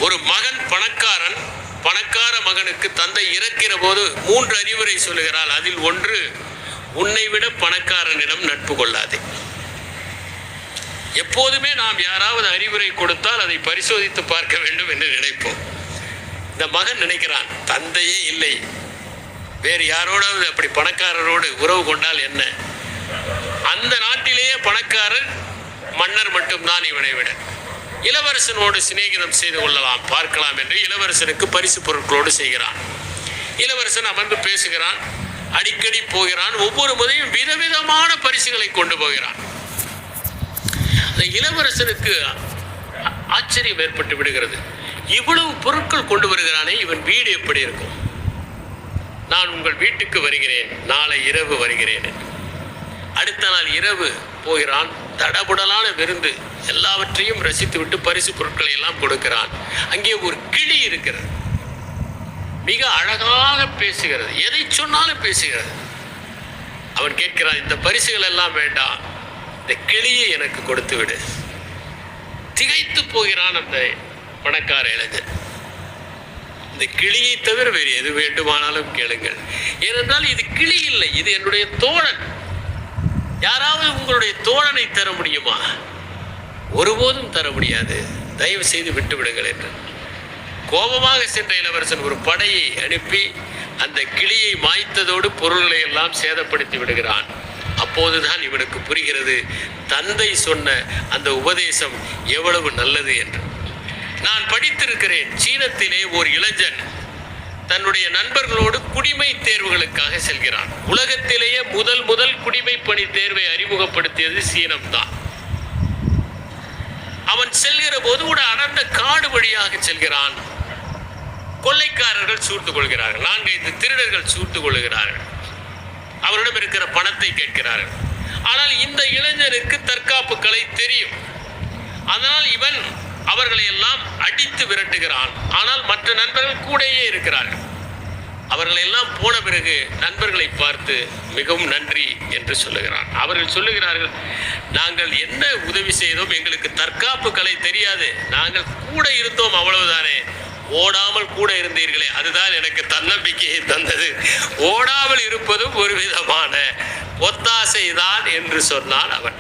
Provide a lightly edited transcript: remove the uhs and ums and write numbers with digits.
ஒரு மகன் பணக்காரன், பணக்கார மகனுக்கு தந்தை இறக்கிற போது 3 அறிவுரை சொல்லுகிறாள். அதில் ஒன்று, உன்னை விட பணக்காரனிடம் நட்பு கொள்ளாதே. எப்போதுமே நாம் யாராவது அறிவுரை கொடுத்தால் அதை பரிசோதித்து பார்க்க வேண்டும் என்று நினைப்போம். இந்த மகன் நினைக்கிறான், தந்தையே இல்லை, வேறு யாரோடாவது அப்படி பணக்காரரோடு உறவு கொண்டால் என்ன? அந்த நாட்டிலேயே பணக்காரர் மன்னர் மட்டும்தான் இவனை விட. இளவரசனோடு சிநேகிதம் செய்து கொள்ளலாம், பார்க்கலாம் என்று இளவரசனுக்கு பரிசு பொருட்களோடு செய்கிறான். இளவரசன் அமர்ந்து பேசுகிறான், அடிக்கடி போகிறான். ஒவ்வொரு முறையும் விதவிதமான பரிசுகளை கொண்டு போகிறான். அந்த இளவரசனுக்கு ஆச்சரியம் ஏற்பட்டு விடுகிறது. இவ்வளவு பொருட்கள் கொண்டு வருகிறானே, இவன் வீடு எப்படி இருக்கும்? நான் உங்கள் வீட்டுக்கு வருகிறேன், நாளை இரவு வருகிறேன். அடுத்த நாள் இரவு போகிறான். தடபுடலான விருந்து, எல்லாவற்றையும் ரசித்துவிட்டு பரிசு பொருட்களை எல்லாம் கொடுக்கிறான். அங்கே ஒரு கிளி இருக்கிறது, மிக அழகாக பேசுகிறது, எதை சொன்னாலும் பேசுகிறது. அவன் கேட்கிறான், இந்த பரிசுகள் எல்லாம் வேண்டாம், இந்த கிளியை எனக்கு கொடுத்து விடு. திகைத்து போகிறான் அந்த பணக்கார இளைஞன். இந்த கிளியை தவிர வேறு எது வேண்டுமானாலும் கேளுங்கள், ஏனென்றால் இது கிளி இல்லை, இது என்னுடைய தோழன். யாராவது உங்களுடைய தோழனை தர முடியுமா? ஒருபோதும் தர முடியாது, தயவு செய்து விட்டு விடுங்கள் என்று. கோபமாக சென்ற இளவரசன் ஒரு படையை அனுப்பி அந்த கிளியை மாய்த்ததோடு பொருள்களை எல்லாம் சேதப்படுத்தி விடுகிறான். அப்போதுதான் இவனுக்கு புரிகிறது, தந்தை சொன்ன அந்த உபதேசம் எவ்வளவு நல்லது என்று. நான் படித்திருக்கிறேன், சீனத்திலே ஒரு இளைஞன் தன்னுடைய நண்பர்களோடு குடிமை தேர்வுகளுக்காக செல்கிறான். உலகத்திலேயே முதல் குடிமை பணி தேர்வை அறிமுகப்படுத்தியது சீனம்தான். அவன் செல்கிற போது ஒரு அடர்ந்த காடு வழியாக செல்கிறான். கொள்ளைக்காரர்கள் சூழ்ந்து கொள்கிறார்கள், 4-5 திருடர்கள் சூழ்ந்து கொள்கிறார்கள். அவரிடம் இருக்கிற பணத்தை கேட்கிறார்கள். ஆனால் இந்த இளைஞனுக்கு தற்காப்பு கலை தெரியும். அதனால் இவன் அவர்களை எல்லாம் அடித்து விரட்டுகிறான். ஆனால் மற்ற நண்பர்கள் கூடயே இருக்கிறார்கள். அவர்கள் எல்லாம் போன பிறகு நண்பர்களை பார்த்து மிகவும் நன்றி என்று சொல்லுகிறான். அவர்கள் சொல்லுகிறார்கள், நாங்கள் என்ன உதவி செய்தோம், எங்களுக்கு தற்காப்பு கலை தெரியாது, நாங்கள் கூட இருந்தோம், அவ்வளவுதானே. ஓடாமல் கூட இருந்தீர்களே, அதுதான் எனக்கு தன்னம்பிக்கையை தந்தது. ஓடாமல் இருப்பதும் ஒரு விதமான ஒத்தாசை தான் என்று சொன்னான் அவன்.